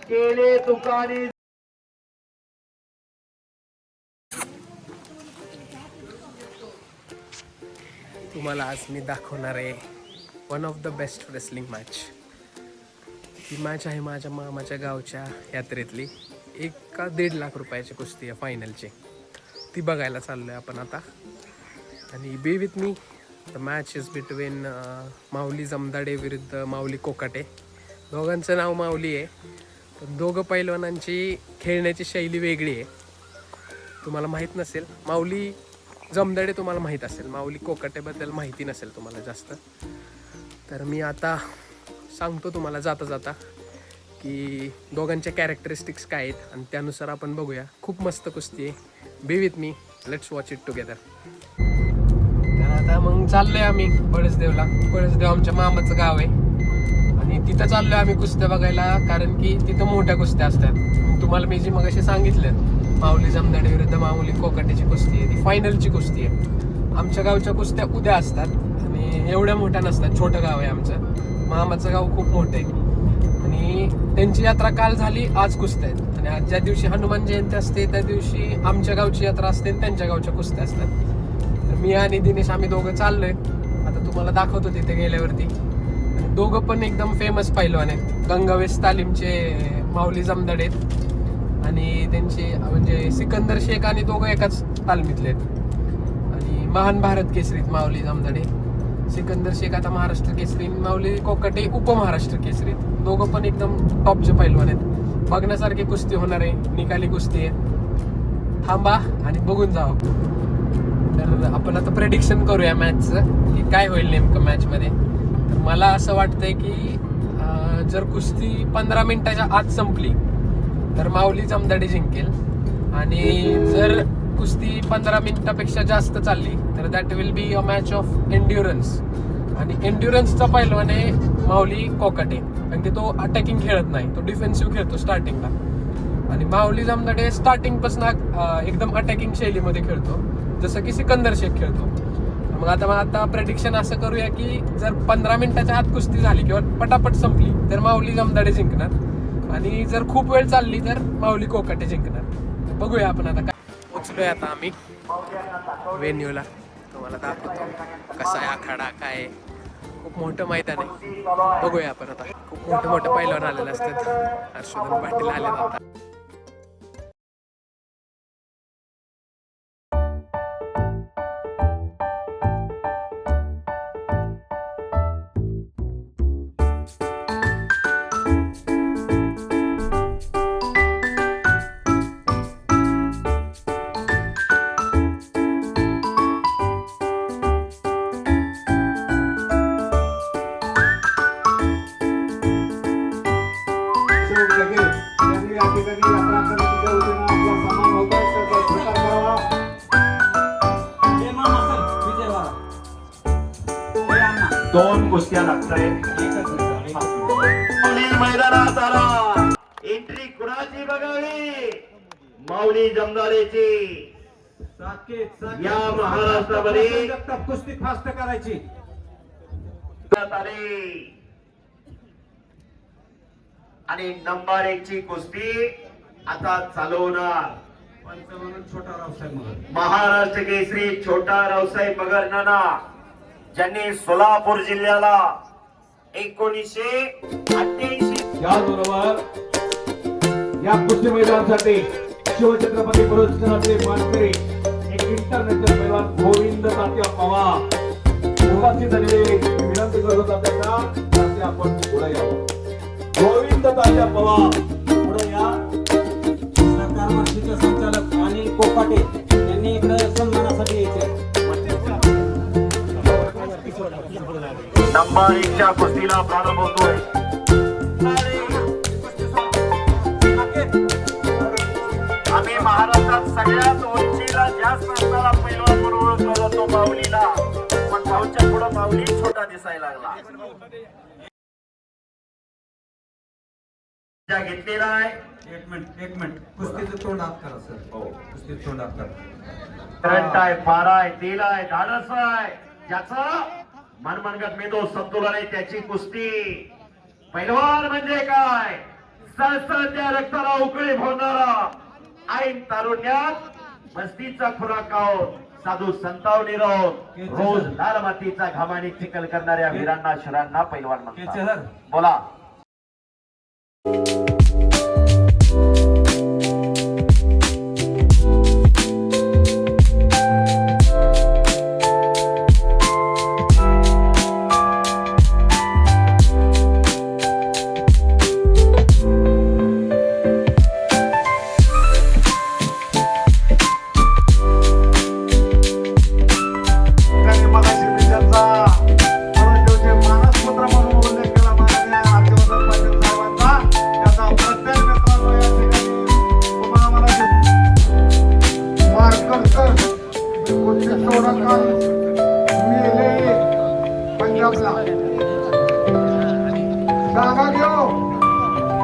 केले तुकाने. तुम्हाला आज मी दाखवणार आहे one of the best wrestling match. He match आहे माझ्या मामाच्या गावच्या यात्रेतली. 1 का 1.5 लाख रुपयाची कुस्ती आहे फायनलची. ती बघायला चाललो आहे आपण आता. आणि be with me the match is between Mauli Jamdade विरुद्ध माऊली कोकाटे. दोघांचं नाव माऊली आहे, पण दोघं पैलवानांची खेळण्याची शैली वेगळी आहे. तुम्हाला माहीत नसेल, माऊली जमदाडे तुम्हाला माहीत असेल, माऊली कोकाटेबद्दल माहिती नसेल तुम्हाला जास्त. तर मी आता सांगतो तुम्हाला जाता जाता की दोघांच्या कॅरेक्टरिस्टिक्स काय आहेत आणि त्यानुसार आपण बघूया. खूप मस्त कुस्ती आहे. बी with me, let's watch it together. तर आता मग चाललोय आम्ही पळसदेवला. पळसदेव आमच्या मामाचं गाव आहे आणि तिथं चाललोय आम्ही कुस्त्या बघायला, कारण की तिथं मोठ्या कुस्त्या असतात. तुम्हाला मी जी मगाशी सांगितलं, माऊली जमदाडे विरुद्ध माऊली कोकाटेची कुस्ती आहे, ती फायनलची कुस्ती आहे. आमच्या गावच्या कुस्त्या उद्या असतात आणि एवढ्या मोठ्या नसतात. छोटं गाव आहे आमचं. मामाचं गाव खूप मोठं आहे आणि त्यांची यात्रा काल झाली, आज कुस्त्या आहेत. आणि आज ज्या दिवशी हनुमान जयंती असते त्या दिवशी आमच्या गावची यात्रा असते आणि त्यांच्या गावच्या कुस्त्या असतात. तर मी आणि दिनेश आम्ही दोघं चाललोय. आता तुम्हाला दाखवतो तिथे गेल्यावरती. आणि दोघं पण एकदम फेमस पैलवान आहेत. गंगावेस तालीमचे माऊली जमदाडे आहेत आणि त्यांचे म्हणजे सिकंदर शेख आणि दोघं एकाच तालमीतले आहेत. आणि महान भारत केसरीत माऊली जमदाडे. सिकंदर शेख आता महाराष्ट्र केसरी, माऊली कोकाटे उपमहाराष्ट्र केसरीत. दोघं पण एकदम टॉपचे पैलवान आहेत. बघण्यासारखी कुस्ती होणार आहे, निकाली कुस्ती आहे. थांबा आणि बघून जावं. तर आपण आता प्रेडिक्शन करूया मॅचचं की काय होईल नेमकं मॅचमध्ये. तर मला असं वाटतंय की जर कुस्ती 15 मिनिटाच्या आत संपली तर माऊली जमदाडे जिंकेल. आणि जर कुस्ती 15 मिनिटापेक्षा जास्त चालली तर that will be a match of endurance. आणि एन्ड्युरन्सचा पैलवान आहे माऊली कोकाटे, कारण की तो अटॅकिंग खेळत नाही, तो डिफेन्सिव्ह खेळतो स्टार्टिंगला. आणि माऊली जमदाडे स्टार्टिंगपासून एकदम अटॅकिंग शैलीमध्ये खेळतो, जसं की सिकंदर शेख खेळतो. मग आता प्रेडिक्शन असं करूया की जर 15 मिनिटाच्या आत कुस्ती झाली किंवा पटापट संपली तर माऊली जमदाडे जिंकणार. आणि जर खूप वेळ चालली तर माऊली कोकाटे जिंकणार. बघूया आपण आता काय. पोचलोय आता आम्ही वेन्यूला. तुम्हाला दाखवतो कसा आहे आखाडा, काय आहे. खूप मोठं मैदान आहे. बघूया आपण आता. खूप मोठं पैलवान आलेलं असतात. हर्षवर्धन पाटील आले आता. दोन कुस्त्या लागतायत. मैदानात आला. एंट्री कुणाची बघावी? माऊली जमदाडेची. या महाराष्ट्रामध्ये कुस्ती फास्ट करायची. आणि नंबर 1 ची कुस्ती आता चालवणार छोटा रावसाहेब मगर, महाराष्ट्र केसरी छोटा रावसाहेब मगर नाना, ज्यांनी सोलापूर जिल्ह्याला 1988 याचबरोबर या कुस्ती मैदानासाठी शिवछत्रपती पुरस्काराचे मानकरी एक इंटरनॅशनल पैलवान गोविंद तात्या पवार उपस्थित झालेले. विनंती करत आपल्याला आपण पुढे यावं. गोविंद तात्या पवार पुढे या. सरकार मार्शीचे संचालक अनिल कोकाटे यांनी इकडे सन्मानासाठी यायचे. नंबर 1 च्या कुस्तीला प्रारंभ होतोय. आम्ही महाराष्ट्रात सगळ्यात उंचीला जास्त असणारा पैलवान म्हणून ओळखला जातो माऊलीला, पण भाऊच्या पुढे माऊली छोटा दिसायला लागला. घेतलेला आहे. एक मिनिट कुस्तीचं तोंड हात करा सर. हो, कुस्तीचं तोंड हात करा. करंट आहे, पारा आहे, तेल आहे, धाडस आहे. ज्याचा मनमनगत मेंदू संतुलन आहे त्याची कुस्ती. पैलवान म्हणजे काय? सळसळत्या रक्ताला उकळी भरणारा ऐन तारुण्यात मस्तीचा खुराक खाऊन साधू संतावणी राहून रोज लाल मातीचा घामाने चिखल करणाऱ्या वीरांना शूरांना पैलवान म्हणतात. बोला.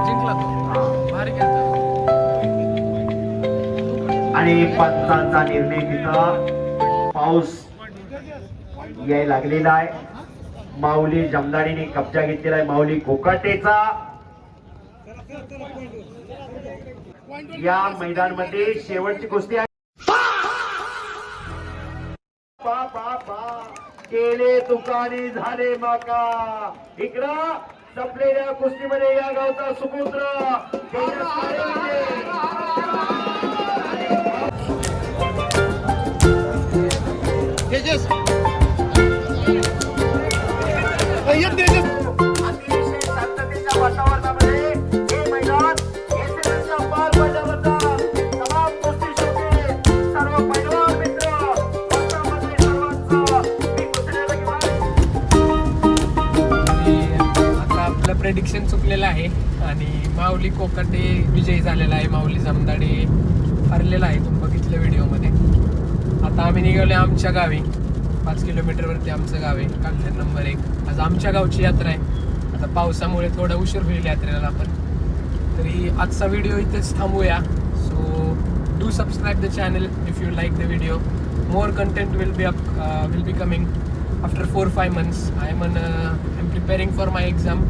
जिंकला तो. भारी खेळतो. आणि पंचांचा निर्णय तिथं पाऊस याय लागलेला आहे. माऊली जमदाडीने कब्जा घेतलेला आहे. माऊली कोकाटेचा या मैदानमध्ये शेवटची कुस्ती आहे. बा बा बा केले तुकाने झाले माका. इकडं संपलेल्या कुस्तीमध्ये या गावचा सुपुत्र अतिशय शांततेच्या वातावरणामध्ये हे मैदान एसएसच्या पार पडल्याबद्दल तमाम कुस्ती शौकीन सर्व पैलवान मित्र वर्गामधील सर्वांचं मी कुस्तीला आता आपलं प्रेडिक्शन चुकलेलं आहे आणि माऊली कोकाटे विजयी झालेला आहे. माऊली जमदाडे हरलेला आहे. तुम्ही बघितलं व्हिडिओमध्ये. आता आम्ही निघालो आमच्या गावी. 5 किलोमीटरवरती आमचं गाव आहे. कालखंड नंबर 1. आज आमच्या गावची यात्रा आहे. आता पावसामुळे थोडा उशीर होईल यात्रेला आपण. तरी आजचा व्हिडिओ इथेच थांबूया. So do subscribe the channel if you like the video. More content will be coming after 4-5 months. I am preparing for my exam.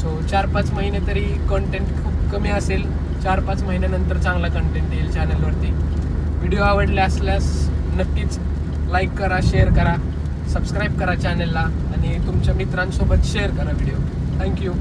So 4-5 महिने तरी कंटेंट खूप कमी असेल. 4-5 महिन्यानंतर चांगला कंटेंट येईल चॅनलवरती. व्हिडिओ आवडले असल्यास नक्कीच लाईक करा, शेअर करा, सबस्क्राईब करा चॅनलला आणि तुमच्या मित्रांसोबत शेअर करा व्हिडिओ. थँक्यू.